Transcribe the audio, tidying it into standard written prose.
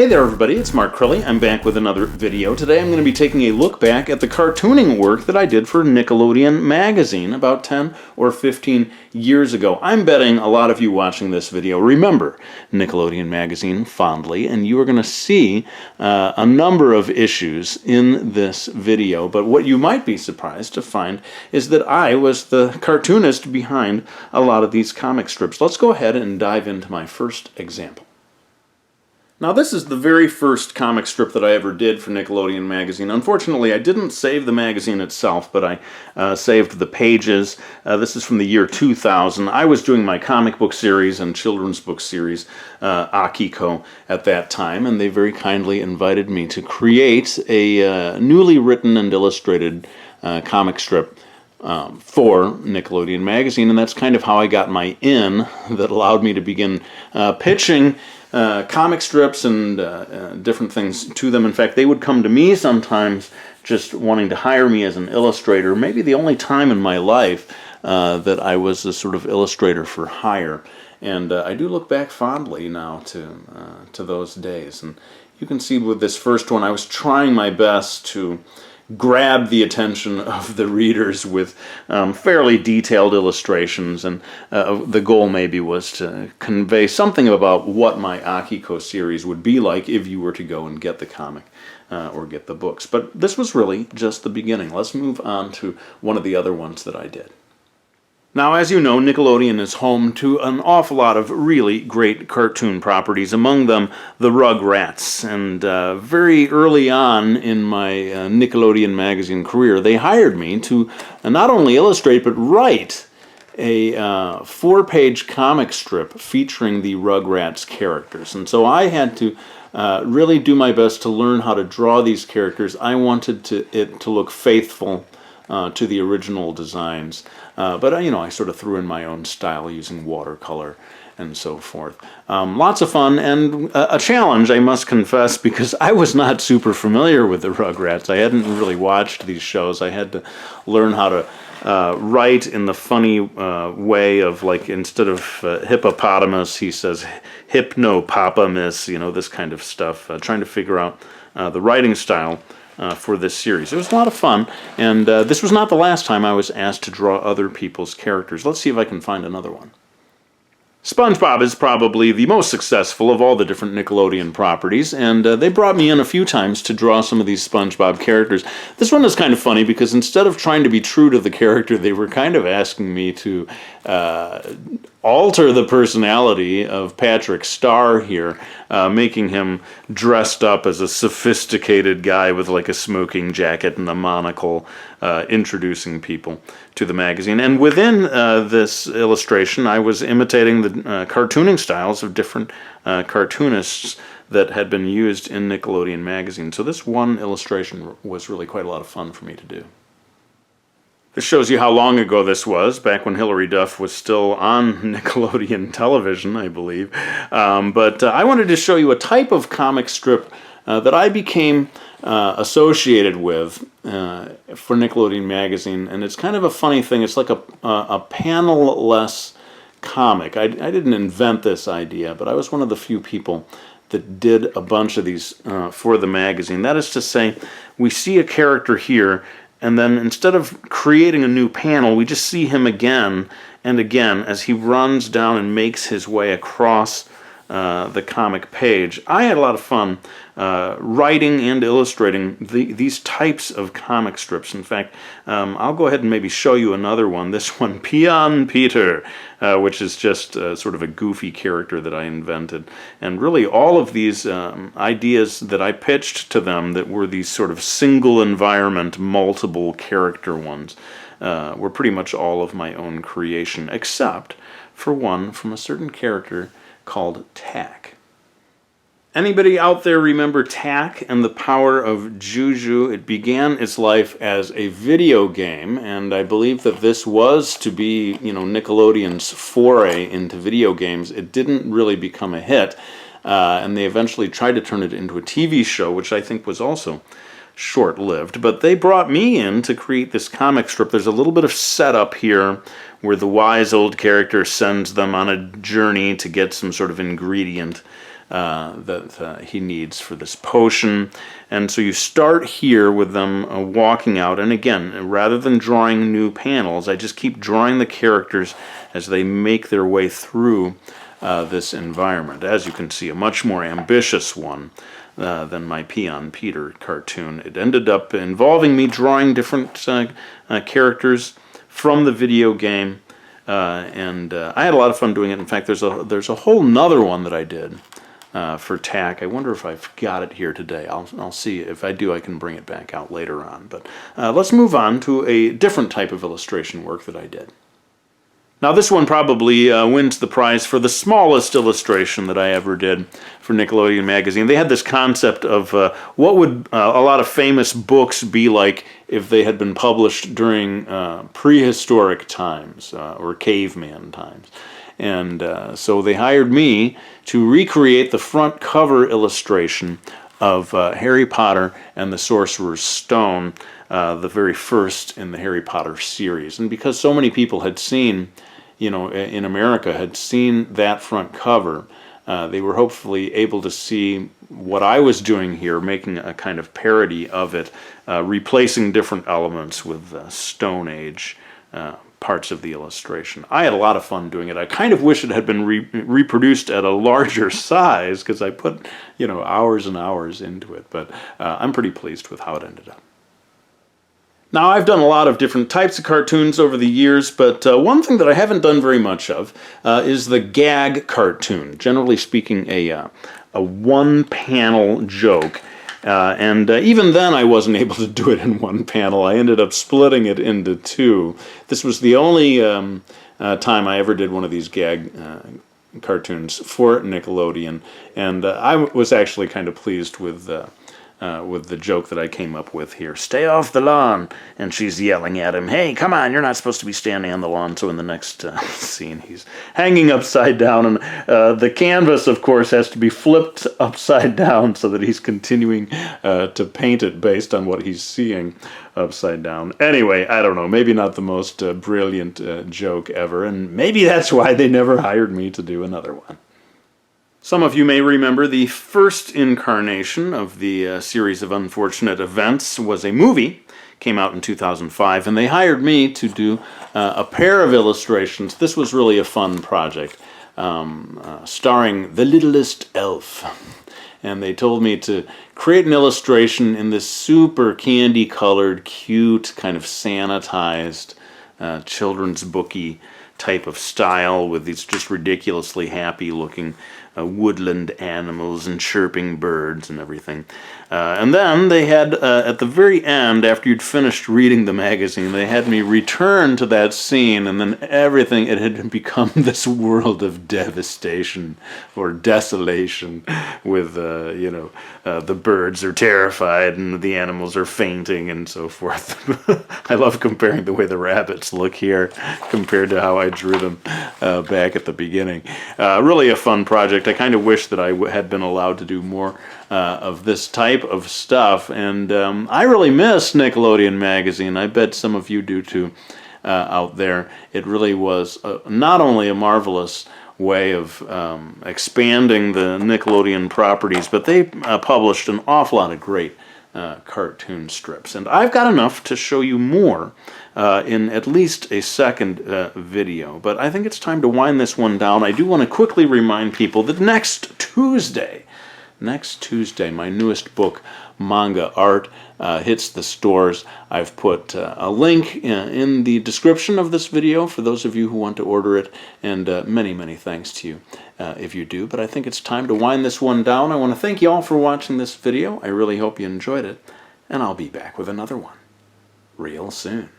Hey there everybody, it's markcrilley. I'm back with another video. Today I'm going to be taking a look back at the cartooning work that I did for Nickelodeon magazine about 10 or 15 years ago. I'm betting a lot of you watching this video remember Nickelodeon magazine fondly, and you are going to see a number of issues in this video. But what you might be surprised to find is that I was the cartoonist behind a lot of these comic strips. Let's go ahead and dive into my first example. Now this is the very first comic strip that I ever did for Nickelodeon magazine. Unfortunately, I didn't save the magazine itself, but I saved the pages. This is from the year 2000. I was doing my comic book series and children's book series, Akiko, at that time, and they very kindly invited me to create a newly written and illustrated comic strip for Nickelodeon magazine, and that's kind of how I got my in that allowed me to begin pitching comic strips and different things to them. In fact, they would come to me sometimes just wanting to hire me as an illustrator, maybe the only time in my life that I was a sort of illustrator for hire. And I do look back fondly now to those days. And you can see with this first one, I was trying my best to grab the attention of the readers with fairly detailed illustrations, and the goal maybe was to convey something about what my Akiko series would be like if you were to go and get the comic or get the books. But this was really just the beginning. Let's move on to one of the other ones that I did. Now, as you know, Nickelodeon is home to an awful lot of really great cartoon properties, among them the Rugrats. And very early on in my Nickelodeon magazine career, they hired me to not only illustrate, but write a 4-page comic strip featuring the Rugrats characters. And so I had to really do my best to learn how to draw these characters. I wanted it to look faithful to the original designs. But I sort of threw in my own style using watercolor and so forth. Lots of fun and a challenge, I must confess, because I was not super familiar with the Rugrats. I hadn't really watched these shows. I had to learn how to write in the funny way of, like, instead of hippopotamus, he says hypnopotamus, this kind of stuff, trying to figure out the writing style for this series. It was a lot of fun, and this was not the last time I was asked to draw other people's characters. Let's see if I can find another one. Spongebob is probably the most successful of all the different Nickelodeon properties, and they brought me in a few times to draw some of these Spongebob characters. This one is kind of funny because instead of trying to be true to the character, they were kind of asking me to alter the personality of Patrick Star here, making him dressed up as a sophisticated guy with like a smoking jacket and a monocle, introducing people to the magazine. And within this illustration, I was imitating the cartooning styles of different cartoonists that had been used in Nickelodeon magazine. So this one illustration was really quite a lot of fun for me to do. This shows you how long ago this was, back when Hilary Duff was still on Nickelodeon television, I believe. But I wanted to show you a type of comic strip that I became associated with for Nickelodeon magazine, and it's kind of a funny thing. It's like a panel-less comic. I didn't invent this idea, but I was one of the few people that did a bunch of these for the magazine. That is to say, we see a character here, and then instead of creating a new panel, we just see him again and again as he runs down and makes his way across the comic page. I had a lot of fun writing and illustrating these types of comic strips. In fact, I'll go ahead and maybe show you another one. This one, Pion Peter, which is just sort of a goofy character that I invented. And really all of these ideas that I pitched to them that were these sort of single environment, multiple character ones were pretty much all of my own creation, except for one from a certain character called Tack. Anybody out there remember Tack and the Power of Juju? It began its life as a video game, and I believe that this was to be, Nickelodeon's foray into video games. It didn't really become a hit, and they eventually tried to turn it into a TV show, which I think was also short-lived. But they brought me in to create this comic strip. There's a little bit of setup here where the wise old character sends them on a journey to get some sort of ingredient that he needs for this potion. And so you start here with them walking out, and again, rather than drawing new panels, I just keep drawing the characters as they make their way through this environment. As you can see, a much more ambitious one than my Pion Peter cartoon. It ended up involving me drawing different characters from the video game, and I had a lot of fun doing it. In fact, there's a whole nother one that I did for TAC. I wonder if I've got it here today. I'll see. If I do, I can bring it back out later on. But let's move on to a different type of illustration work that I did. Now this one probably wins the prize for the smallest illustration that I ever did for Nickelodeon magazine. They had this concept of what would a lot of famous books be like if they had been published during prehistoric times or caveman times. And so they hired me to recreate the front cover illustration of Harry Potter and the Sorcerer's Stone, the very first in the Harry Potter series. And because so many people had seen, in America, had seen that front cover, they were hopefully able to see what I was doing here, making a kind of parody of it, replacing different elements with Stone Age parts of the illustration. I had a lot of fun doing it. I kind of wish it had been reproduced at a larger size, because I put, hours and hours into it, but I'm pretty pleased with how it ended up. Now, I've done a lot of different types of cartoons over the years, but one thing that I haven't done very much of is the Gag Cartoon. Generally speaking, a one-panel joke. And even then I wasn't able to do it in one panel. I ended up splitting it into two. This was the only time I ever did one of these gag cartoons for Nickelodeon, and I was actually kind of pleased with the joke that I came up with here. "Stay off the lawn," and she's yelling at him, "Hey, come on, you're not supposed to be standing on the lawn." So in the next scene, he's hanging upside down, and the canvas, of course, has to be flipped upside down so that he's continuing to paint it based on what he's seeing upside down. Anyway, I don't know, maybe not the most brilliant joke ever, and maybe that's why they never hired me to do another one. Some of you may remember the first incarnation of the series of unfortunate events was a movie. Came out in 2005, and they hired me to do a pair of illustrations. This was really a fun project, starring the littlest elf. And they told me to create an illustration in this super candy-colored, cute, kind of sanitized, children's booky type of style with these just ridiculously happy-looking woodland animals and chirping birds and everything. And then they had, at the very end, after you'd finished reading the magazine, they had me return to that scene, and then everything, it had become this world of devastation or desolation with, the birds are terrified and the animals are fainting and so forth. I love comparing the way the rabbits look here compared to how I drew them back at the beginning. Really a fun project. I kind of wish that I had been allowed to do more of this type of stuff, and I really miss Nickelodeon magazine. I bet some of you do too out there. It really was not only a marvelous way of expanding the Nickelodeon properties, but they published an awful lot of great cartoon strips. And I've got enough to show you more in at least a second video, but I think it's time to wind this one down. I do want to quickly remind people that next Tuesday, my newest book, Manga Art, hits the stores. I've put a link in the description of this video for those of you who want to order it, and many, many thanks to you if you do. But I think it's time to wind this one down. I want to thank you all for watching this video. I really hope you enjoyed it, and I'll be back with another one real soon.